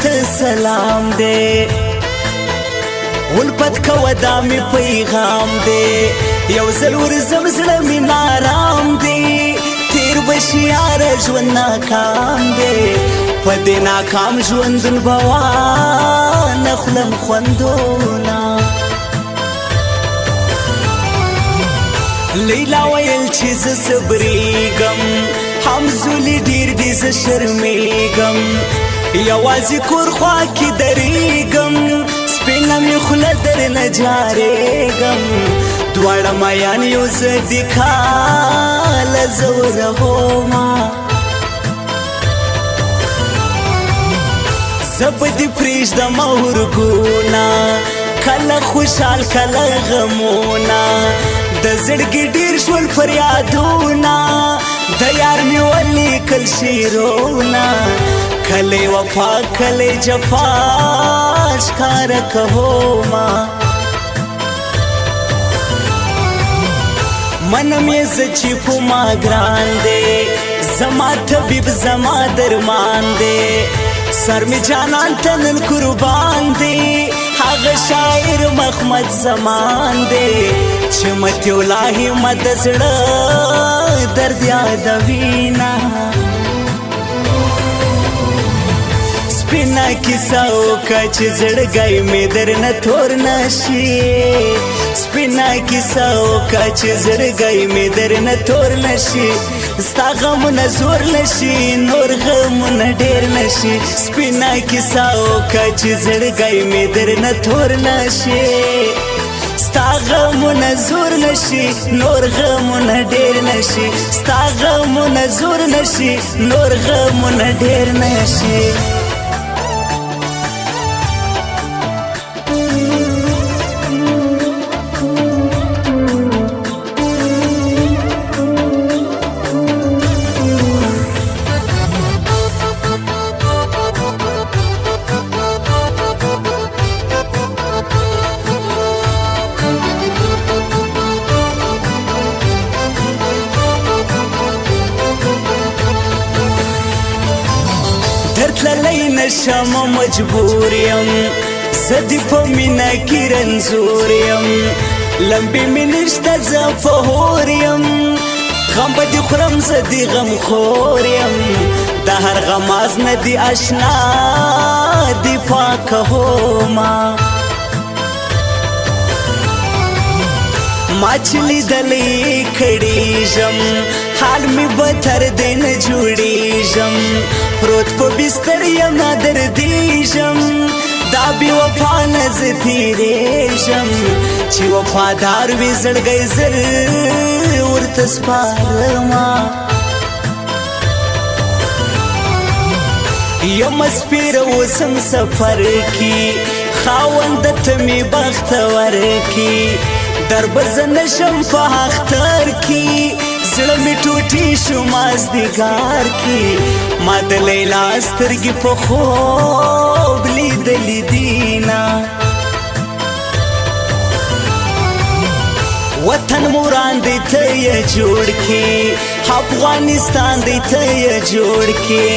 ته سلام دی غلبت کوه دا می پیغام دی یو ځل ورځم زړه می نارام دی تیر بشي یاره ژوند ناکام دی په دې ناکام ژوندون به وانخلم خوندونه لیلا ویل چې زه صبرېږم همزولي ډېر دي زه شرمېږم یوازې کور خوا کې درېږم سپینه مې خوله درنه جارېږم دواړه میان یو زه دې کاله زه ورغومه زه به دې پرېږدم اورګونه کله خوشحال کله غمونه د زړګي ډېر شول فریادونه د یار مې ولیکل شعرونه کله وفا کله جفا ښکاره کومه منم یې زه چې په ما ګران دی زما طبیب زما درمان دی سر می جانان ته نن قربان دی هغه شاعر محمد زمان دی چې مت الهی مد زړه درد یادوینا سپینا کیسه وکړه چې زړګی مې درنه تور نشي سپینا کیسه وکړه چې زړګی مې درنه تور نشي ستا غمونه زور نشي نور غمونه ډېر نشي سپینا کیسه وکړه چې زړګی مې درنه تور نشي ستا غمونه زور نشي نور غمونه ډېر نشي ستا غمونه زور نشي نور غمونه ډېر نشي تللی نشم مجبور یم زه دې په مینه کې رنځور یم لمبې مې نشته زه فهور یم غم به دې خورم زه دې غمخور یم د هر غماز نه دې اشنا دې پاکومه ما چې لیدلې کړېږم حال مې به تر دې نه جوړېږم پروت په بستر یم نه دردېږم دا بې وفا نه زه تېرېږم چې وفادار وي زړګی زر ورته سپارمه یم سپېره اوسم سفر کې خاونده ته مې بختور کې در به زه نشم په اختر کې زړه مې ټوټې شو مازدیګر کې ما د لیلا سترګې په خوب لیدلې دینه وطن موران دی ته یې جوړ کې افغانستان دی ته یې جوړ کې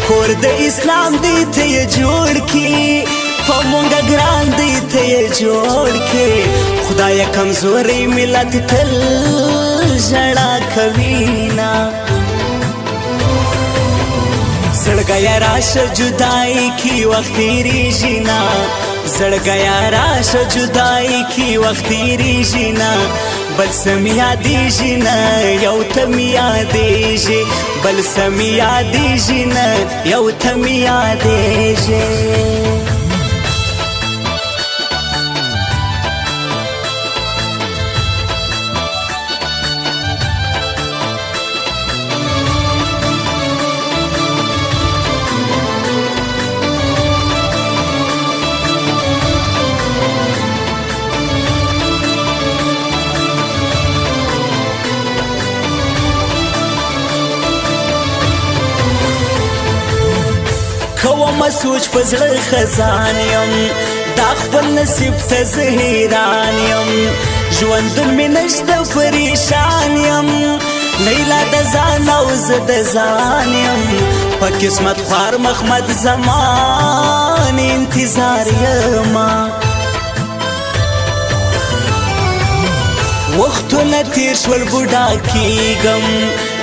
کور د اسلام دی ته یې جوړ کې په مونږه ګران دی ته یې جوړ کې خدای کمزوري ملت تل ژړا کوینا زړګیا راشه جدائی کی وخت تیریږي نه زړګیا راشه جدائی کی وخت تیریږي نه بل سم یادېږي نه یو ته مې یادېږي بل سم یادېږي نه یو ته مې یادېږي کومه سوچ په زړه خزان یم دا خپل نصیب ته زه حیران یم ژوندون مې نشته پریشان یم لیلا د ځان او زه د ځان یم په قسمت خوار محمد زمان من انتظار یما وختونه تیر شول بوډا کیږم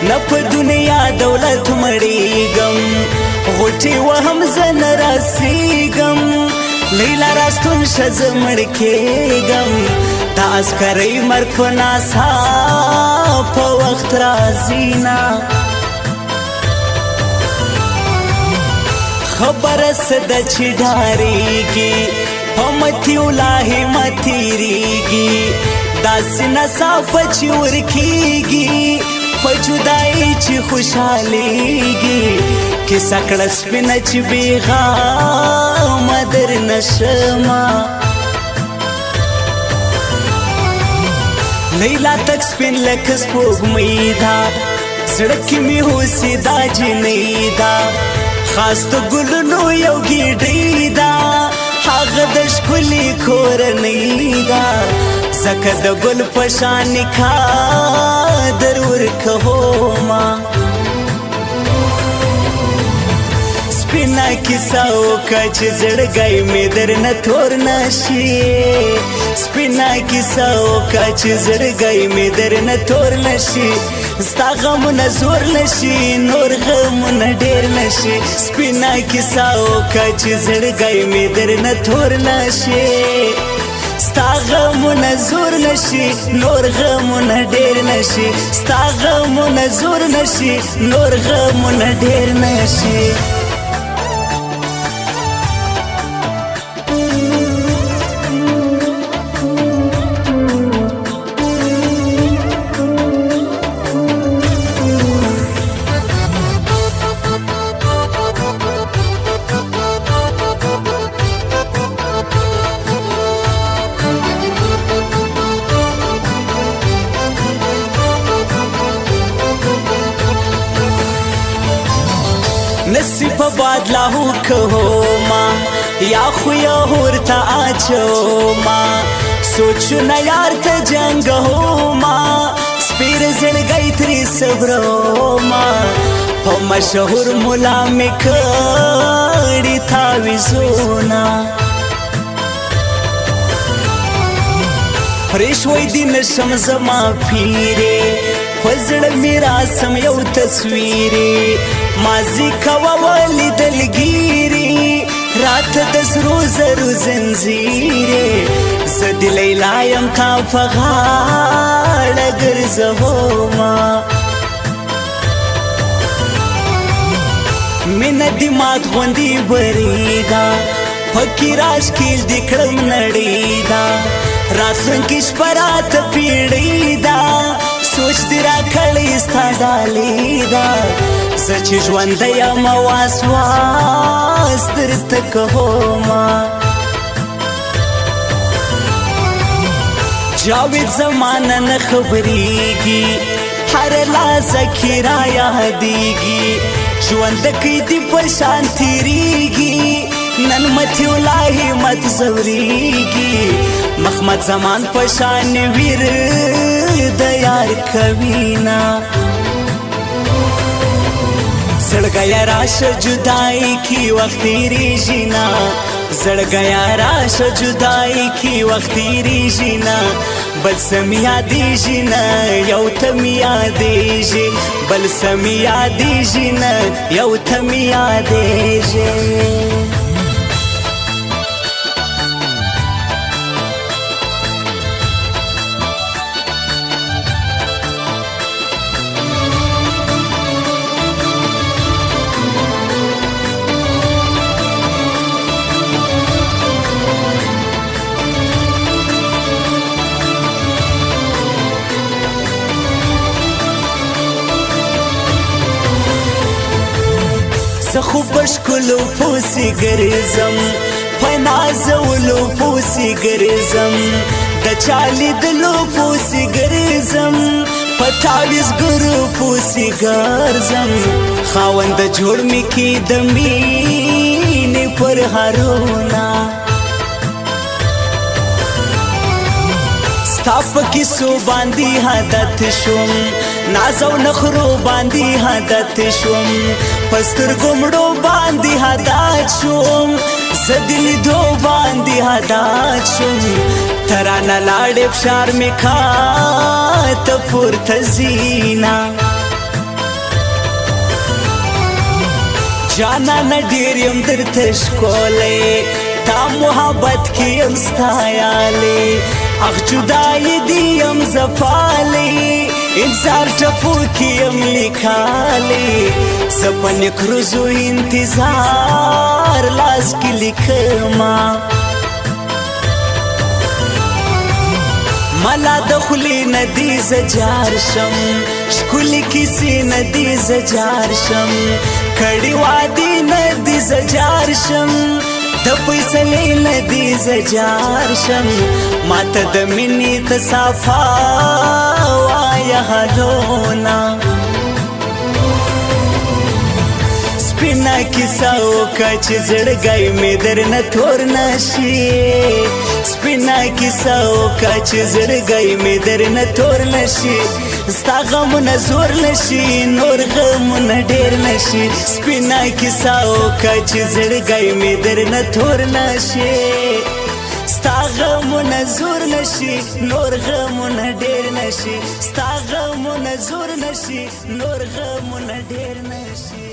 نه په دنیا دولت مړیږم غوټې وهم زه نه رسیږم لیلا راستون شه زه مړ کیږم دا عسکرۍ مرګ په ناسا په وخت راځي نه خبره څه ده چې ډارېږي په متیو لاهې مه تېرېږي داسې نڅا چې ورکېږي په جدایۍ چې خوشحالېږي کیسه کړه سپینه چې بېغمه درنه شمه لیلا تک سپین لکه سپوږمۍ ده زړه کې مې هوسې دا جنۍ ده خاص د ګلونو یو ګېډۍ ده هغه د ښکلې کورنۍ ده ځکه د ګل په شان نکاح در ورکومه سپینه کیسه وکړه چې زړګی مې درنه تور نه شي سپینه کیسه وکړه چې زړګی مې درنه تور نه شي ستا غمونه زور نه شي نور غمونه ډېر نه شي سپینه کیسه وکړه چې زړګی مې درنه تور نه شي ستا غمونه زور نه شي نور غمونه ډېر نه شي ستا غمونه زور نه شي نور غمونه ډېر نه شي نصیب بادلاو کوما یا خو یا ورته اچوما سوچونه یار ته جنګ هوما سپیر زړګی ترې صبروما په مشهور مولا مې کړي تعویذونه پرېښوی دي نشم زما پیرې په زړه مې راسم یو تصویرې مازی کوه ولیدلګیرې راته د سرو زرو زنځیرې زه د لیلا یم تا په غاړه ګرځومه مینه دې مات غوندې بریده پکې راښکېل دې کړم نړۍ ده راتلونکې شپه راته پیړۍ ده سوچ دې راکړی ستا ډالۍ ده زه چې ژوندی یم واس واس درته کومه جاوید زمانه نه خبرېږي هر لحظه کې را یادېږي ژوندکی دې په شان تېرېږي نن متیو لا همت زوریږي مخمد زمان په شان ویر د یار کوینا زړګیا راشه جدائی کی وخت تیریږي نا زړګیا راشه جدائی کی وخت تیریږي نا بل سم یادېږي نا یو تم یادېږي بل سم یادېږي نا یو تم یادېږي زه خو بشکلو پوسی ګرځم په نازولو پوسی ګرځم د چا لیدلو پوسی ګرځم په تعویذګرو پوسی ګرځم خاوند جوړ مې کې د مینې پر هارونه ستا په کیسو باندې عادت شوم ناز او نخرو باندې عادت شوم پستر ګمړو باندې عادت شوم زدلی دو باندې عادت شم ترانه لاړې فشار مې کاته پورته زینا جانانه ډېر یم درته ښکلی تا محبت کې یم ستایلی اخ جدایي دې یم زپالی انتظار ټپو کې یم لیکالی زه په نکروزو انتظار لاس کې لیکما ملا د خولې نه دې زه جار شم ښکلې کیسې نه دې زه جار شم کړي وعدې نه دې زه جار شم د فیصلې نه دې زه جار شم ماته د مینې ته صافا وایه هلونه سپینه کیسه وکړه چې زړګی مې درنه تور نشي سپینه کیسه وکړه چې زړګی مې درنه تور نشي ستا غمونه زور نشي نور غمونه ډېر نشي سپینه کیسه وکړه چې زړګی مې درنه تور نشي ستا غمونه زور نشي نور غمونه ډېر نشي ستا غمونه زور نشي نور غمونه ډېر نشي